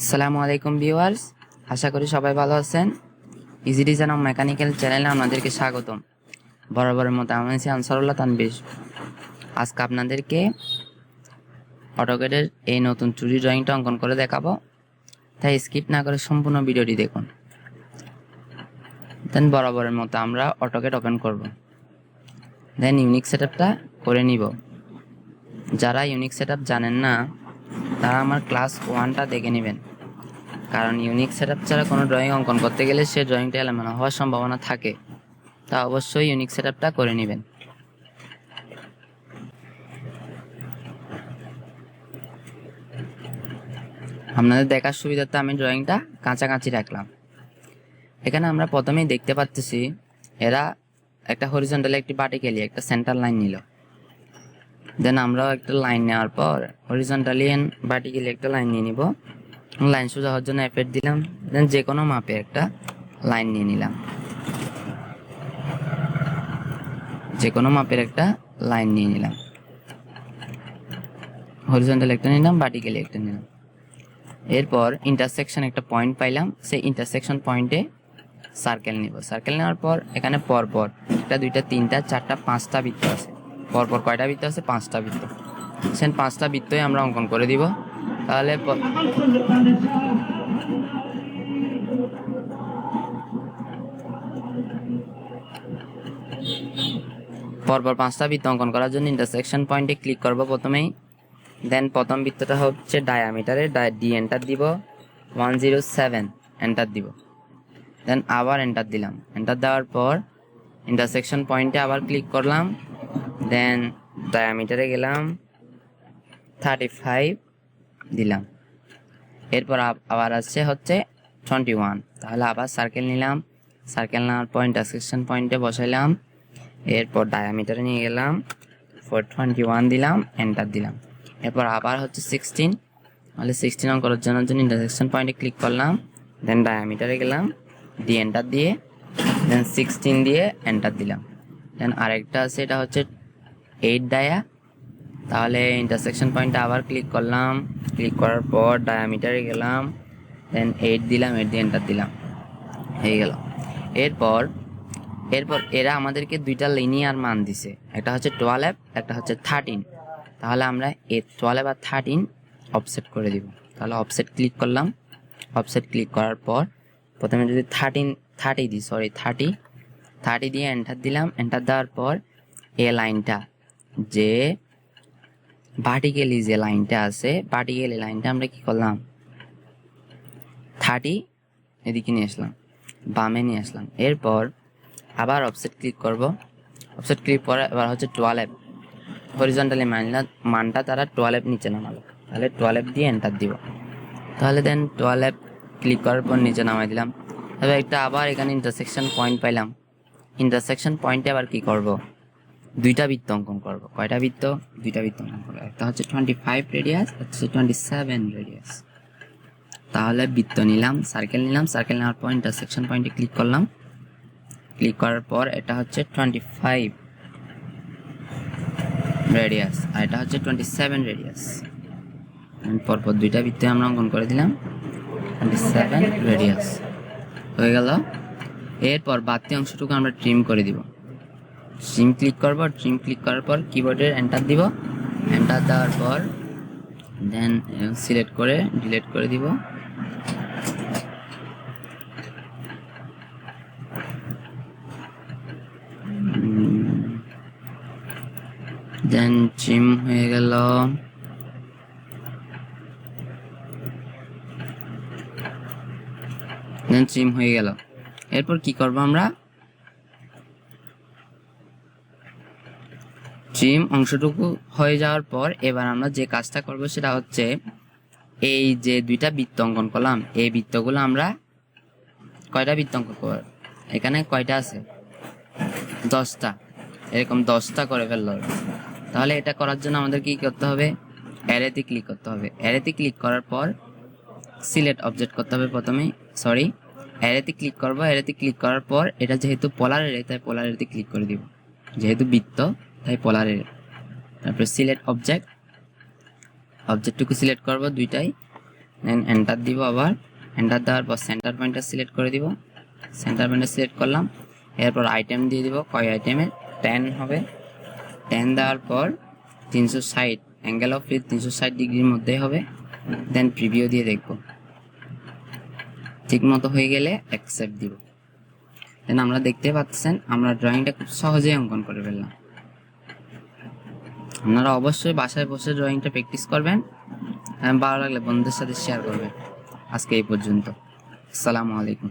আসসালামু আলাইকুম ভিউয়ার্স, আশা করি সবাই ভালো আছেন। ইজি ডিজাইন অফ মেকানিক্যাল চ্যানেলে আপনাদেরকে স্বাগতম। বরাবরের মতো আমি আছি আনসার উল্লাহ তানভীর। আজকে আপনাদেরকে অটোক্যাডের এই নতুন চুরি ড্রয়িংটা অঙ্কন করে দেখাবো, তাই স্কিপ না করে সম্পূর্ণ ভিডিওটি দেখুন। দেন বরাবরের মতো আমরা অটোক্যাড ওপেন করব, দেন ইউনিক সেটআপটা করে নিব। যারা ইউনিক সেটআপ জানেন না তারা আমার ক্লাস 1টা দেখে নেবেন, কারণ ইউনিক সেটআপ ছাড়া কোনো ড্রয়িং অঙ্কন করতে গেলে সে ড্রয়িংটা এলোমেলো হওয়ার সম্ভাবনা থাকে। তা অবশ্যই ইউনিক সেটআপটা করে নেবেন। আপনাদের দেখার সুবিধার্থে আমি ড্রয়িংটা কাছাকাছি রাখলাম। এখানে আমরা প্রথমেই দেখতে পাচ্ছি এরা একটা হরিজন্টালি একটি ভার্টিক্যালি একটা সেন্টার লাইন নিল। দেন আমরাও একটা লাইন নেওয়ার পর হরিজন্টালি এন্ড ভার্টিক্যালি একটা লাইন নিয়ে নিব। লাইন সোজা হওয়ার জন্য এফেক্ট দিলাম, দেন যে কোনো মাপে একটা লাইন নিয়ে নিলাম, যে কোনো মাপের একটা লাইন নিয়ে নিলাম। হরিজন্টাল একটা নিলাম, ভার্টিক্যালি একটা নিলাম। এরপর ইন্টারসেকশন একটা পয়েন্ট পাইলাম, সেই ইন্টারসেকশন পয়েন্টে সার্কেল নিব। সার্কেল নেওয়ার পর এখানে পরপর একটা দুইটা তিনটা চারটা পাঁচটা বৃত্ত আছে। পরপর কয়টা বৃত্ত আছে? 5টা বৃত্ত। সেন 5টা বৃত্তই আমরা অঙ্কন করে দিব। তাহলে পরপর 5টা বৃত্ত অঙ্কন করার জন্য ইন্টারসেকশন পয়েন্টে ক্লিক করব প্রথমেই। দেন প্রথম বৃত্তটা হচ্ছে ডায়ামিটারে ডি এন্টার দিব, 107 এন্টার দিব। দেন আবার এন্টার দিলাম। এন্টার দেওয়ার পর ইন্টারসেকশন পয়েন্টে আবার ক্লিক করলাম, দেন ডায়ামিটারে গেলাম, 35 দিলাম। এরপর আবার আসছে হচ্ছে 21। তাহলে আবার সার্কেল নিলাম, সার্কেল নেওয়ার পর ইন্টারসেকশন পয়েন্টে বসাইলাম। এরপর ডায়ামিটারে নিয়ে গেলাম, 421 দিলাম, এন্টার দিলাম। এরপর আবার হচ্ছে 16, তাহলে 16 অঙ্ক করার জন্য ইন্টারসেকশন পয়েন্টে ক্লিক করলাম, দেন ডায়ামিটারে গেলাম, ডি এন্টার দিয়ে, দেন 16 দিয়ে এন্টার দিলাম। দেন আরেকটা আছে, এটা হচ্ছে 8 ডায়া। তাহলে ইন্টারসেকশন পয়েন্টে আবার ক্লিক করলাম, ক্লিক করার পর ডায়ামিটারে গেলাম, দেন 8 দিলাম, 8 দিয়ে এন্টার দিলাম, হয়ে গেল। এরপর এরা আমাদেরকে দুইটা লিনিয়ার মান দিছে, একটা হচ্ছে 12, একটা হচ্ছে 13। তাহলে আমরা এই 12 আর 13 অফসেট করে দিব। তাহলে অফসেট ক্লিক করলাম, অফসেট ক্লিক করার পর প্রথমে যদি 30 দিয়ে এন্টার দিলাম। এন্টার দেওয়ার পর এই লাইনটা যে ভার্টিক্যালি যে লাইনটা আছে, ভার্টিক্যালি লাইনটা আমরা কি করলাম, 30 এদিকে নিয়ে আসলাম, বামে নিয়ে আসলাম। এরপর আবার অফসেট ক্লিক করব। অফসেট ক্লিক করে এবার হচ্ছে 12 হরিজন্টালি মানটা তারা 12 নিচে নামালো। তাহলে 12 দিয়ে এন্টার দিব। তাহলে দেন 12 ক্লিক করার পর নিচে নামাই দিলাম। এবার একটা আবার এখানে ইন্টারসেকশন পয়েন্ট পাইলাম। ইন্টারসেকশন পয়েন্টে আবার কি করব, দুইটা বৃত্ত অঙ্কন করব। কয়টা বৃত্ত? দুইটা বৃত্ত অঙ্কন করব। একটা হচ্ছে 25 রেডিয়াস, হচ্ছে 27 রেডিয়াস। তাহলে বৃত্ত নিলাম, সার্কেল নিলাম, সার্কেল নেওয়ার পর ইন্টারসেকশন পয়েন্টে ক্লিক করলাম। ক্লিক করার পর এটা হচ্ছে 25 রেডিয়াস আর এটা হচ্ছে 27 রেডিয়াস। পরপর দুইটা বৃত্ত আমরা অঙ্কন করে দিলাম, 27 রেডিয়াস হয়ে গেল। এরপর বাড়তি অংশটুকু আমরা ট্রিম করে দিব। ট্রিম ক্লিক করব, ট্রিম ক্লিক করার পর কিবোর্ডের এন্টার দিব। এন্টার দেওয়ার পর দেন সিলেক্ট করে ডিলিট করে দিব। দেন ট্রিম হয়ে গেল। দেন ট্রিম হয়ে গেল। এরপর কি করব, আমরা ট্রিম অংশটুকু হয়ে যাওয়ার পর এবার আমরা যে কাজটা করব সেটা হচ্ছে এই যে দুইটা বৃত্ত অঙ্কন করলাম, এই বৃত্তগুলো আমরা কয়টা বৃত্ত অঙ্কন করব, এখানে কয়টা আছে? 10টা। এরকম 10টা করে ফেললো। তাহলে এটা করার জন্য আমাদের কি করতে হবে, অ্যারেতে ক্লিক করতে হবে। অ্যারেতে ক্লিক করার পর সিলেক্ট অবজেক্ট করতে হবে প্রথমেই, অ্যারেতে ক্লিক করব। অ্যারেতে ক্লিক করার পর এটা যেহেতু পোলার অ্যারে, তাই পোলার অ্যারেতে ক্লিক করে দিব। যেহেতু বৃত্ত তাই পোলার অ্যারে। তারপর সিলেক্ট অবজেক্টটুকু সিলেক্ট করব দুইটাই। দেন এন্টার দিব। আবার এন্টার দেওয়ার পর সেন্টার পয়েন্টটা সিলেক্ট করে দিব, সেন্টার পয়েন্টটা সিলেক্ট করলাম। এরপর আইটেম দিয়ে দিব, কয় আইটেমে 10 হবে। 10 দেওয়ার পর 360 অ্যাঙ্গেল অফ ফ্রিজ 360 ডিগ্রির মধ্যে হবে। দেন প্রিভিউ দিয়ে দেখব, ঠিক মতো হয়ে গেলে অ্যাকসেপ্ট দিব। দেন আমরা দেখতে পাচ্ছেন আমরা ড্রয়িংটা খুব সহজেই অঙ্কন করে ফেললাম। আপনারা অবশ্যই বাসায় বসে ড্রয়িংটা প্র্যাকটিস করবেন, ভালো লাগলে বন্ধুদের সাথে শেয়ার করবেন। আজকে এই পর্যন্ত, আসসালামু আলাইকুম।